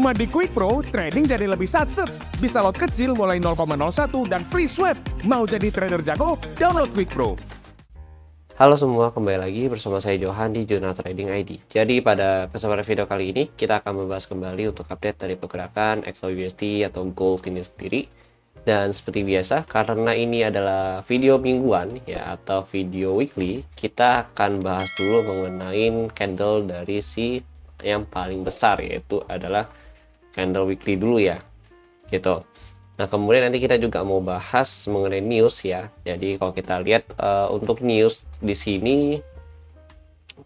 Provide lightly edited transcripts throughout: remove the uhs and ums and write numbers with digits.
Cuma di Quick Pro, trading jadi lebih satset. Bisa lot kecil mulai 0,01 dan free swap. Mau jadi trader jago? Download Quick Pro. Halo semua, kembali lagi bersama saya Johan di Jurnal Trading ID. Jadi pada kesempatan video kali ini kita akan membahas kembali untuk update dari pergerakan XAUUSD atau gold ini sendiri. Dan seperti biasa, karena ini adalah video mingguan ya atau video weekly, kita akan bahas dulu mengenai candle dari si yang paling besar, yaitu adalah candle weekly dulu ya, gitu. Nah kemudian nanti kita juga mau bahas mengenai news ya. Jadi kalau kita lihat untuk news di sini,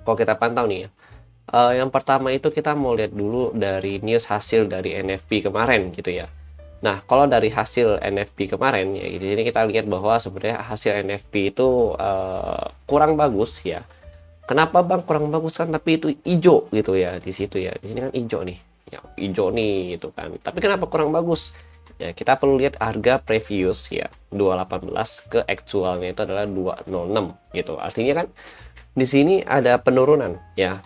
kalau kita pantau nih ya, yang pertama itu kita mau lihat dulu dari news hasil dari NFP kemarin gitu ya. Nah kalau dari hasil NFP kemarin ya, di sini kita lihat bahwa sebenarnya hasil NFP itu kurang bagus ya. Kenapa bang kurang bagus kan? Tapi itu hijau gitu ya di situ ya. Di sini kan hijau nih, ya hijau nih itu kan. Tapi kenapa kurang bagus? Ya, kita perlu lihat harga previous ya 218 ke aktualnya itu adalah 206 gitu. Artinya kan di sini ada penurunan ya.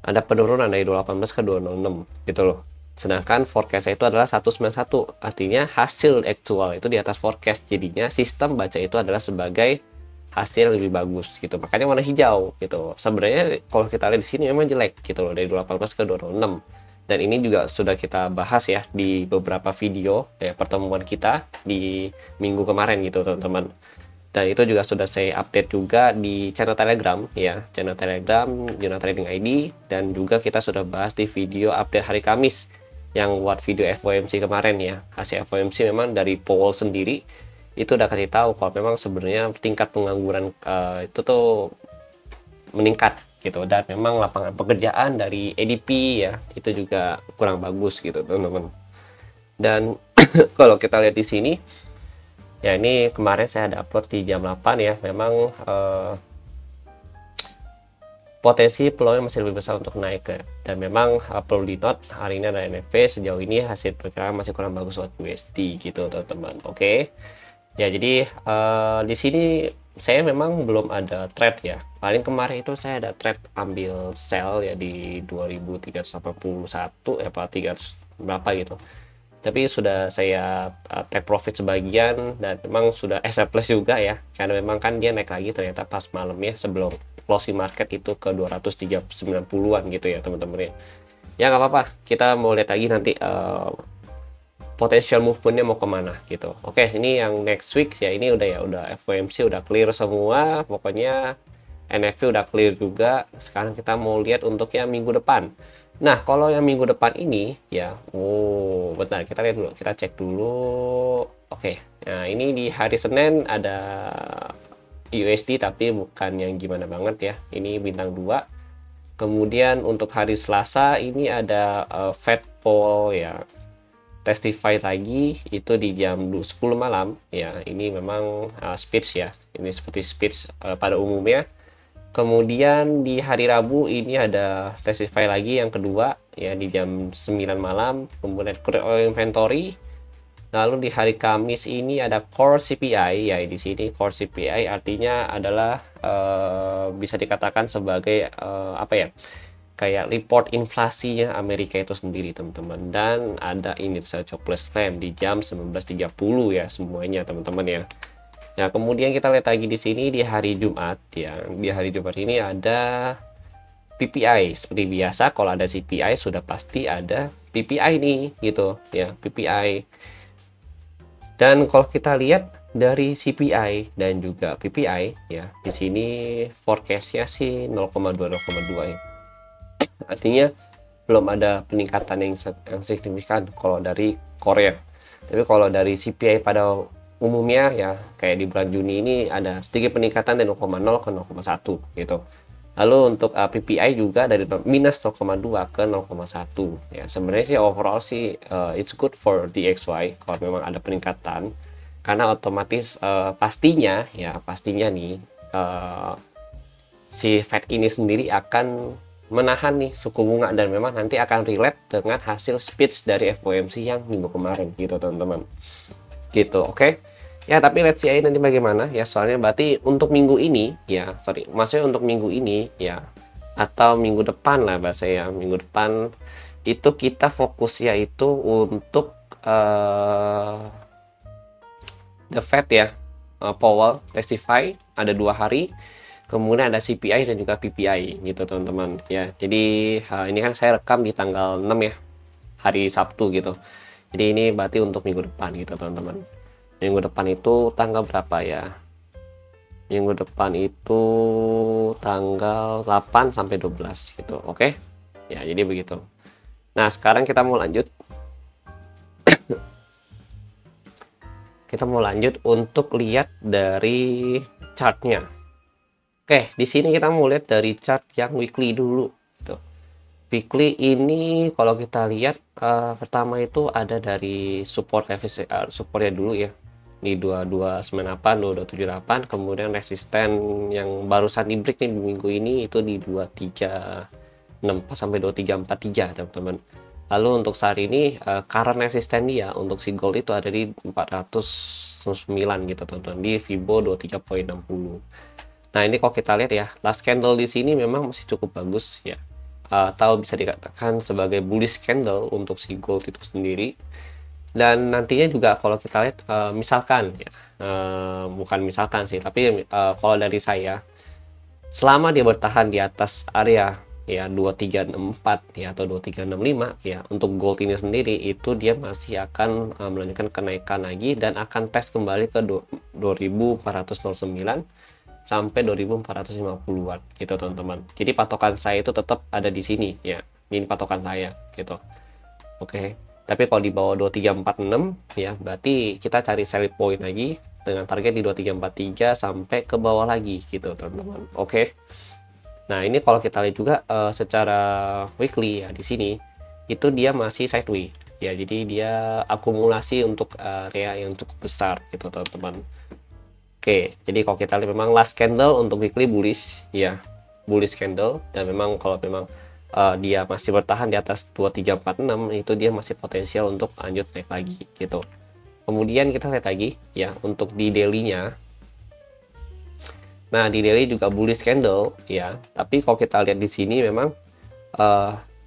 Ada penurunan dari 218 ke 206 gitu loh. Sedangkan forecast itu adalah 191. Artinya hasil aktual itu di atas forecast. Jadinya sistem baca itu adalah sebagai hasil lebih bagus gitu. Makanya warna hijau gitu. Sebenarnya kalau kita lihat di sini memang jelek gitu loh, dari 218 ke 206. Dan ini juga sudah kita bahas ya di beberapa video ya, pertemuan kita di minggu kemarin gitu teman-teman. Dan itu juga sudah saya update juga di channel Telegram ya, channel Telegram Jurnal Trading ID, dan juga kita sudah bahas di video update hari Kamis yang buat video FOMC kemarin ya. Hasil FOMC memang dari Powell sendiri itu udah kasih tahu kalau memang sebenarnya tingkat pengangguran itu tuh meningkat gitu, dan memang lapangan pekerjaan dari ADP ya itu juga kurang bagus gitu teman-teman. Dan kalau kita lihat di sini ya, ini kemarin saya ada upload di jam 8 ya, memang potensi peluangnya masih lebih besar untuk naik ke, dan memang perlu di note hari ini ada NFP, sejauh ini hasil perkiraan masih kurang bagus buat USD gitu teman-teman. Oke. Ya jadi di sini saya memang belum ada trade ya. Paling kemarin itu saya ada trade ambil sell ya di 2381 ya, apa 300 berapa gitu. Tapi sudah saya take profit sebagian, dan memang sudah plus juga ya. Karena memang kan dia naik lagi ternyata pas malam ya, sebelum closing market itu ke 290-an gitu ya teman-teman ya. Ya nggak apa-apa, kita mau lihat lagi nanti potential movementnya mau kemana gitu. Oke, ini yang next week ya, ini udah FOMC udah clear semua, pokoknya NFP udah clear juga. Sekarang kita mau lihat untuk yang minggu depan. Nah kalau yang minggu depan ini ya, bentar kita lihat dulu, kita cek dulu. Oke, nah ini di hari Senin ada USD tapi bukan yang gimana banget ya, ini bintang 2. Kemudian untuk hari Selasa ini ada Fed Powell ya, testify lagi itu di jam 10 malam ya. Ini memang speech ya, ini seperti speech pada umumnya. Kemudian di hari Rabu ini ada testify lagi yang kedua ya di jam 9 malam. Kemudian crude oil inventory. Lalu di hari Kamis ini ada core CPI ya. Di sini core CPI artinya adalah bisa dikatakan sebagai apa ya, kayak report inflasinya Amerika itu sendiri teman-teman. Dan ada Initial Jobless Claim di jam 19.30 ya semuanya teman-teman ya. Nah kemudian kita lihat lagi di sini di hari Jumat ya. Di hari Jumat ini ada PPI. Seperti biasa kalau ada CPI sudah pasti ada PPI nih gitu ya, PPI. Dan kalau kita lihat dari CPI dan juga PPI ya, di sini forecastnya sih 0,2 ya. Artinya belum ada peningkatan yang signifikan kalau dari Korea. Tapi kalau dari CPI pada umumnya ya, kayak di bulan Juni ini ada sedikit peningkatan dari 0,0 ke 0,1 gitu. Lalu untuk PPI juga dari minus 0,2 ke 0,1 ya. Sebenarnya sih overall sih it's good for DXY kalau memang ada peningkatan, karena otomatis pastinya nih si Fed ini sendiri akan menahan nih suku bunga, dan memang nanti akan relate dengan hasil speech dari FOMC yang minggu kemarin gitu teman-teman gitu. Oke ya, tapi let's see nanti bagaimana ya, soalnya berarti untuk minggu ini ya, maksudnya untuk minggu ini ya, atau minggu depan lah bahasa ya, minggu depan itu kita fokusnya itu untuk the Fed ya, Powell testify ada 2 hari, kemudian ada CPI dan juga PPI gitu teman-teman ya. Jadi ini kan saya rekam di tanggal 6 ya, hari Sabtu gitu. Jadi ini berarti untuk minggu depan gitu teman-teman. Minggu depan itu tanggal berapa ya? Minggu depan itu tanggal 8 sampai 12 gitu. Oke. Ya, jadi begitu. Nah, sekarang kita mau lanjut. Kita mau lanjut untuk lihat dari chartnya. Oke, di sini kita mau lihat dari chart yang weekly dulu gitu. Weekly ini kalau kita lihat pertama itu ada dari supportnya dulu ya, di 2298, 2278, kemudian resisten yang barusan di break nih minggu ini itu di 2364 sampai 2343 teman-teman. Lalu untuk saat ini current resisten dia untuk si gold itu ada di 409 gitu teman-teman, di Fibo 23.60. Nah, ini kalau kita lihat ya, last candle di sini memang masih cukup bagus ya, atau bisa dikatakan sebagai bullish candle untuk si gold itu sendiri. Dan nantinya juga kalau kita lihat misalkan ya, bukan misalkan sih, tapi kalau dari saya, selama dia bertahan di atas area ya 2364 ya atau 2365 ya, untuk gold ini sendiri itu dia masih akan melanjutkan kenaikan lagi dan akan tes kembali ke 2409 sampai 2450-an gitu teman-teman. Jadi patokan saya itu tetap ada di sini ya. Ini patokan saya gitu. Oke. Tapi kalau di bawah 2346 ya, berarti kita cari sell point lagi dengan target di 2343 sampai ke bawah lagi gitu teman-teman. Oke. Nah, ini kalau kita lihat juga secara weekly ya, di sini itu dia masih sideways ya. Jadi dia akumulasi untuk area yang cukup besar gitu teman-teman. Oke, jadi kalau kita lihat memang last candle untuk weekly bullish ya, bullish candle, dan memang kalau memang dia masih bertahan di atas 2346 itu dia masih potensial untuk lanjut naik lagi gitu. Kemudian kita lihat lagi ya untuk di daily-nya. Nah, di daily juga bullish candle ya, tapi kalau kita lihat di sini memang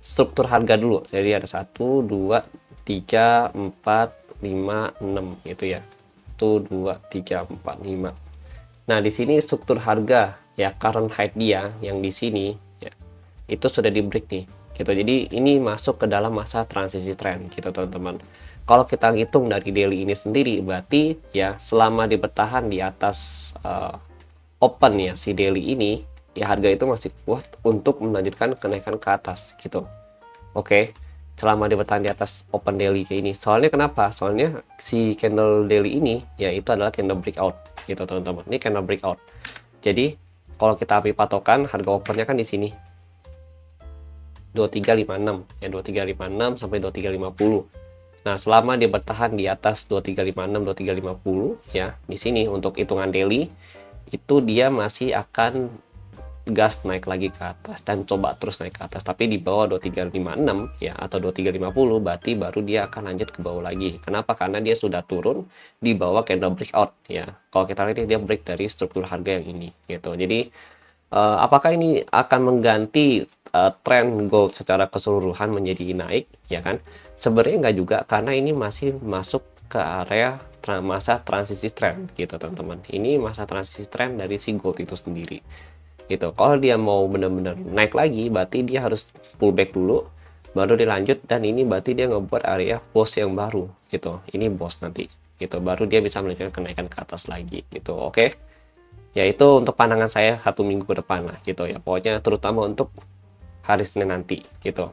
struktur harga dulu. Jadi ada 1 2 3 4 5 6 gitu ya. 1 2 3 4 5. Nah, di sini struktur harga ya, current height dia yang di sini ya, itu sudah di break nih gitu. Jadi ini masuk ke dalam masa transisi trend gitu teman-teman. Kalau kita hitung dari daily ini sendiri, berarti ya selama dia bertahan di atas open ya si daily ini ya, harga itu masih kuat untuk melanjutkan kenaikan ke atas gitu. Oke, selama dia bertahan di atas open daily kayak ini. Soalnya kenapa? Soalnya si candle daily ini ya itu adalah candle breakout gitu teman-teman. Ini candle breakout. Jadi kalau kita ambil patokan harga opennya kan di sini 2356 ya, 2356 sampai 2350. Nah, selama dia bertahan di atas 2356 2350 ya, di sini untuk hitungan daily itu dia masih akan gas naik lagi ke atas dan coba terus naik ke atas, tapi di bawah 2356 ya atau 2350 berarti baru dia akan lanjut ke bawah lagi. Kenapa? Karena dia sudah turun di bawah candle breakout ya. Kalau kita lihat dia break dari struktur harga yang ini gitu. Jadi apakah ini akan mengganti tren gold secara keseluruhan menjadi naik ya kan? Sebenarnya enggak juga, karena ini masih masuk ke area masa transisi tren gitu teman-teman. Ini masa transisi tren dari si gold itu sendiri gitu. Kalau dia mau benar-benar naik lagi berarti dia harus pullback dulu baru dilanjut, dan ini berarti dia ngebuat area boss yang baru gitu. Ini boss nanti gitu, baru dia bisa melanjutkan kenaikan ke atas lagi gitu. Oke, ya itu untuk pandangan saya 1 minggu ke depan lah gitu ya, pokoknya terutama untuk hari Senin nanti gitu.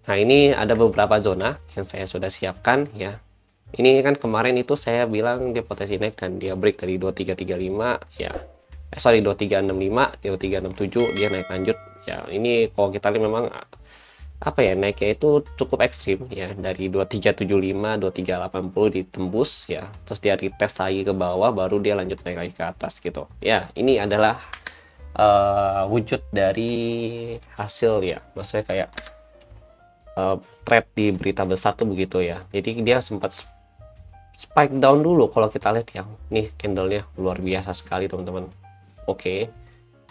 Nah, ini ada beberapa zona yang saya sudah siapkan ya. Ini kan kemarin itu saya bilang dia potensi naik dan dia break dari 2335 ya. 2365, 2367 dia naik lanjut ya. Ini kalau kita lihat memang apa ya, naiknya itu cukup ekstrim ya, dari 2375 2380 ditembus ya, terus dia retest lagi ke bawah baru dia lanjut naik lagi ke atas gitu ya. Ini adalah wujud dari hasil ya, maksudnya kayak trade di berita besar tuh begitu ya. Jadi dia sempat spike down dulu kalau kita lihat yang nih, candlenya luar biasa sekali teman-teman. Oke,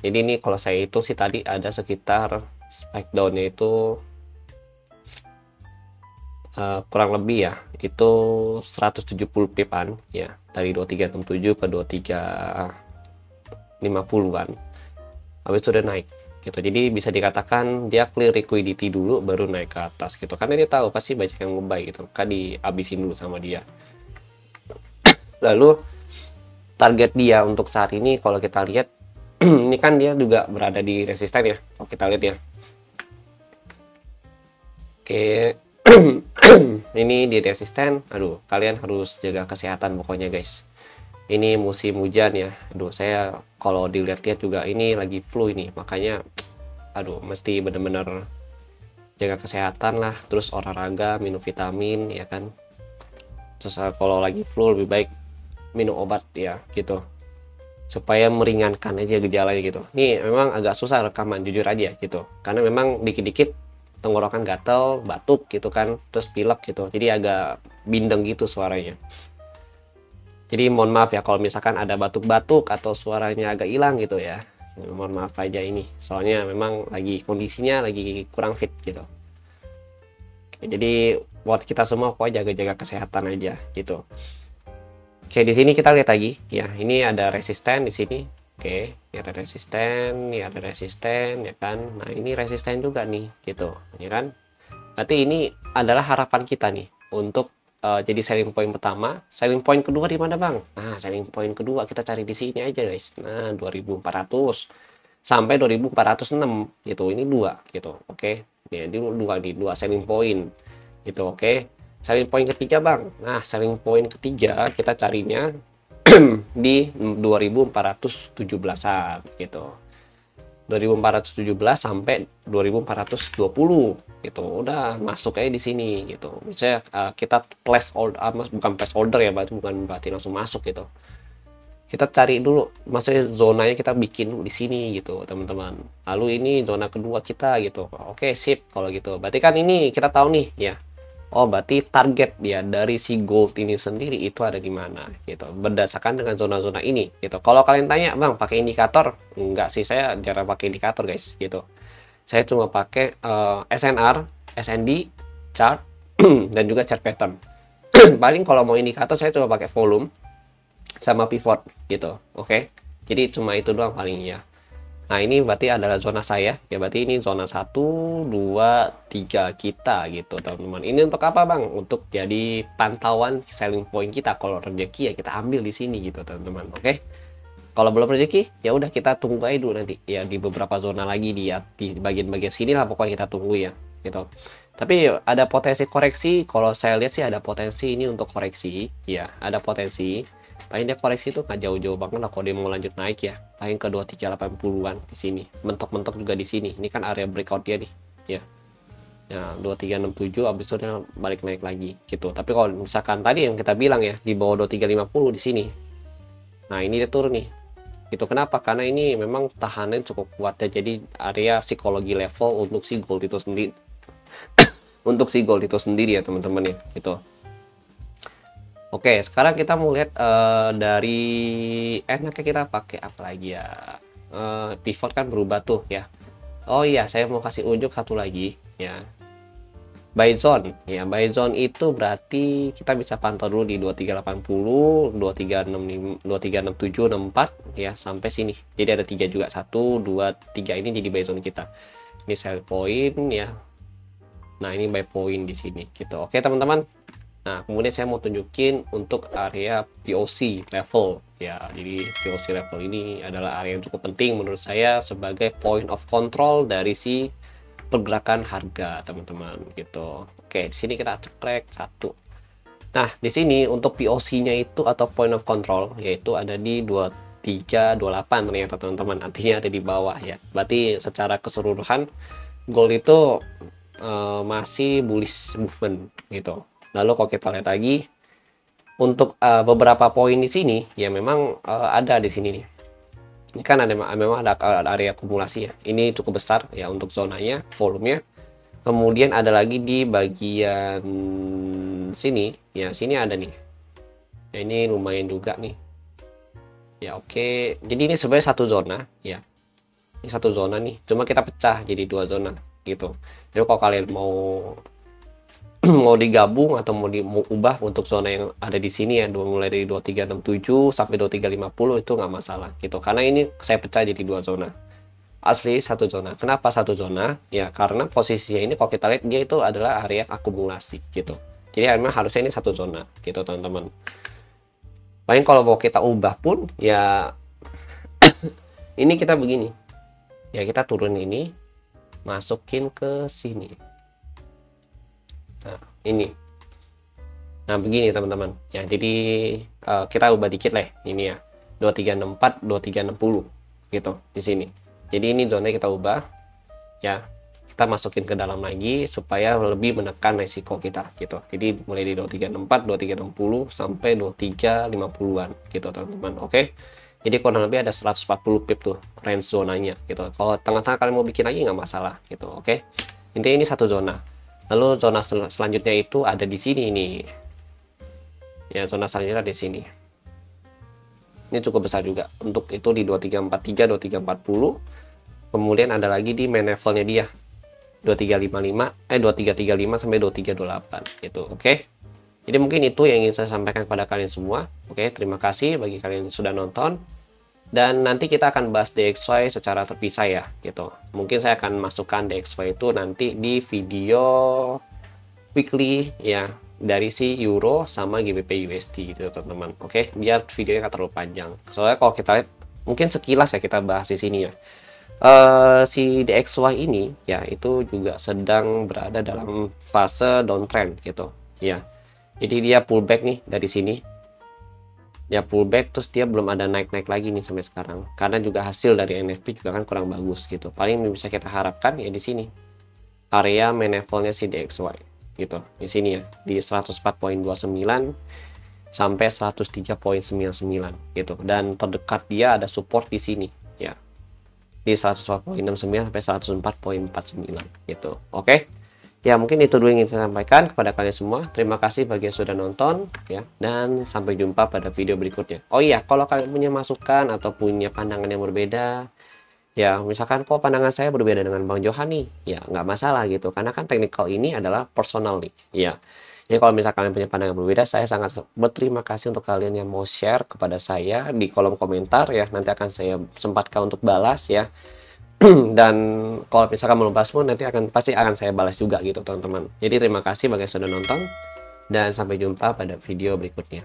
jadi ini kalau saya itu sih tadi ada sekitar spike downnya itu kurang lebih ya itu 170 pipan ya, dari 2367 ke 2350-an. Habis itu udah naik gitu. Jadi bisa dikatakan dia clear liquidity dulu baru naik ke atas gitu, karena dia tahu pasti banyak yang nge-buy gitu kan, dihabisin dulu sama dia. Lalu target dia untuk saat ini kalau kita lihat ini kan dia juga berada di resisten ya, kalau kita lihat ya. Oke. Ini di resisten. Aduh, kalian harus jaga kesehatan pokoknya guys. Ini musim hujan ya. Aduh, saya kalau dilihat-lihat juga ini lagi flu ini, makanya aduh mesti bener-bener jaga kesehatan lah, terus olahraga, minum vitamin ya kan. Terus kalau lagi flu lebih baik minum obat ya gitu, supaya meringankan aja gejalanya gitu. Nih memang agak susah rekaman jujur aja gitu, karena memang dikit-dikit tenggorokan gatel, batuk gitu kan, terus pilek gitu, jadi agak bindeng gitu suaranya. Jadi mohon maaf ya kalau misalkan ada batuk-batuk atau suaranya agak hilang gitu ya, mohon maaf aja ini, soalnya memang lagi kondisinya lagi kurang fit gitu. Oke, jadi buat kita semua pokoknya jaga-jaga kesehatan aja gitu. Oke, di sini kita lihat lagi ya, ini ada resisten di sini. Oke, ini ada resisten, ini ada resisten ya kan. Nah, ini resisten juga nih gitu, ya kan. Berarti ini adalah harapan kita nih untuk jadi selling point pertama. Selling point kedua di mana, Bang? Nah, selling point kedua kita cari di sini aja, guys. Nah, 2400 sampai 2406 gitu. Ini dua gitu. Oke. Ya, ini dua selling point gitu, oke. Selling point ketiga, Bang. Nah, selling point ketiga kita carinya di 2417-an gitu. 2417 sampai 2420 gitu. Udah masuk aja di sini gitu. Misalnya kita place order, bukan place order ya, bukan berarti langsung masuk gitu. Kita cari dulu, maksudnya zonanya kita bikin di sini gitu, teman-teman. Lalu ini zona kedua kita gitu. Oke, sip kalau gitu. Berarti kan ini kita tahu nih ya. Oh, berarti target dia dari si gold ini sendiri itu ada di mana gitu. Berdasarkan dengan zona-zona ini gitu. Kalau kalian tanya, "Bang, pakai indikator?" Enggak sih, saya jarang pakai indikator, guys, gitu. Saya cuma pakai SNR, SND, chart dan juga chart pattern. Paling kalau mau indikator saya cuma pakai volume sama pivot gitu. Oke. Jadi cuma itu doang paling ya. Nah, ini berarti adalah zona saya ya, berarti ini zona 1 2 3 kita gitu, teman-teman. Ini untuk apa, Bang? Untuk jadi pantauan selling point kita. Kalau rezeki ya kita ambil di sini gitu, teman-teman. Oke. Kalau belum rezeki ya udah kita tunggu aja dulu nanti ya, di beberapa zona lagi di bagian-bagian sini lah pokoknya kita tunggu ya gitu. Tapi ada potensi koreksi, kalau saya lihat sih ada potensi ini untuk koreksi ya, ada potensi. Paling dia koreksi itu nggak jauh-jauh banget lah kalau dia mau lanjut naik ya, paling ke 2380-an di sini, mentok-mentok juga di sini. Ini kan area breakout dia nih ya. Ya 2367 habis itu dia balik naik lagi gitu. Tapi kalau misalkan tadi yang kita bilang ya di bawah 2350 di sini, nah ini dia turun nih gitu. Kenapa? Karena ini memang tahanan cukup kuat ya, jadi area psikologi level untuk si gold itu sendiri untuk si gold itu sendiri ya, teman-teman ya gitu. Oke, sekarang kita mau lihat dari enaknya kita pakai apa lagi ya. Pivot kan berubah tuh ya. Oh iya, saya mau kasih unjuk satu lagi ya. Buy zone ya, buy zone itu berarti kita bisa pantau dulu di 2380, 2365, 2367, 64 ya sampai sini. Jadi ada 3 juga, 1 2 3 ini jadi buy zone kita. Ini sell point ya. Nah, ini buy point di sini gitu. Oke, teman-teman. Nah, kemudian saya mau tunjukin untuk area POC level ya. Jadi POC level ini adalah area yang cukup penting menurut saya sebagai point of control dari si pergerakan harga, teman-teman gitu. Oke, di sini kita cekrek satu. Nah, di sini untuk POC-nya itu atau point of control yaitu ada di 2328 ternyata, teman-teman. Artinya ada di bawah ya. Berarti secara keseluruhan gold itu masih bullish movement gitu. Lalu kalau kita lihat lagi untuk beberapa poin di sini ya memang ada di sini nih. Ini kan memang ada area akumulasi ya. Ini cukup besar ya untuk zonanya, volumenya. Kemudian ada lagi di bagian sini ya, sini ada nih. Ya, ini lumayan juga nih. Ya oke. Jadi ini sebenarnya satu zona ya. Ini satu zona nih. Cuma kita pecah jadi dua zona gitu. Jadi kalau kalian mau mau digabung atau mau ubah untuk zona yang ada di sini ya, mulai dari 2367 sampai 2350 itu nggak masalah gitu, karena ini saya pecah jadi 2 zona. Asli 1 zona. Kenapa 1 zona? Ya karena posisinya ini kalau kita lihat dia itu adalah area akumulasi gitu. Jadi memang harusnya ini 1 zona gitu teman-teman. Paling kalau mau kita ubah pun ya ini kita begini. Ya kita turun ini, masukin ke sini. Nah, ini. Nah, begini teman-teman. Ya, jadi kita ubah dikit lah ini ya. 2364, 2360 gitu di sini. Jadi ini zona kita ubah. Ya, kita masukin ke dalam lagi supaya lebih menekan resiko kita gitu. Jadi mulai dari 2364, 2360 sampai 2350-an gitu teman-teman. Oke. Jadi kurang lebih ada 140 pip tuh range zonanya gitu. Kalau tengah-tengah kalian mau bikin lagi nggak masalah gitu. Oke. Intinya ini 1 zona. Lalu zona selanjutnya itu ada di sini nih. Ya, zona selanjutnya di sini. Ini cukup besar juga. Untuk itu di 2343, 2340. Kemudian ada lagi di main levelnya dia. 2335 sampai 2328 gitu. Oke. Jadi mungkin itu yang ingin saya sampaikan kepada kalian semua. Oke, terima kasih bagi kalian yang sudah nonton. Dan nanti kita akan bahas DXY secara terpisah ya gitu. Mungkin saya akan masukkan DXY itu nanti di video weekly ya, dari si Euro sama GBP USD gitu teman-teman. Oke, biar videonya nggak terlalu panjang. Soalnya kalau kita lihat mungkin sekilas ya kita bahas di sini ya. Si DXY ini ya itu juga sedang berada dalam fase downtrend gitu ya. Jadi dia pullback nih dari sini. Ya pullback, terus dia belum ada naik-naik lagi nih sampai sekarang. Karena juga hasil dari NFP juga kan kurang bagus gitu. Paling bisa kita harapkan ya di sini. Area main levelnya si DXY gitu. Di sini ya, di 104.29 sampai 103.99 gitu. Dan terdekat dia ada support di sini ya. Di 104.69 sampai 104.49 gitu. Oke. Ya mungkin itu dulu yang ingin saya sampaikan kepada kalian semua. Terima kasih bagi yang sudah nonton ya, dan sampai jumpa pada video berikutnya. Oh iya, kalau kalian punya masukan atau punya pandangan yang berbeda ya, misalkan kok pandangan saya berbeda dengan Bang Johan nih, ya nggak masalah gitu, karena kan technical ini adalah personal nih ya. Jadi kalau misalkan kalian punya pandangan berbeda, saya sangat berterima kasih untuk kalian yang mau share kepada saya di kolom komentar ya. Nanti akan saya sempatkan untuk balas ya. Dan kalau misalkan belum balas pun nanti pasti akan saya balas juga gitu teman-teman. Jadi terima kasih bagi yang sudah nonton dan sampai jumpa pada video berikutnya.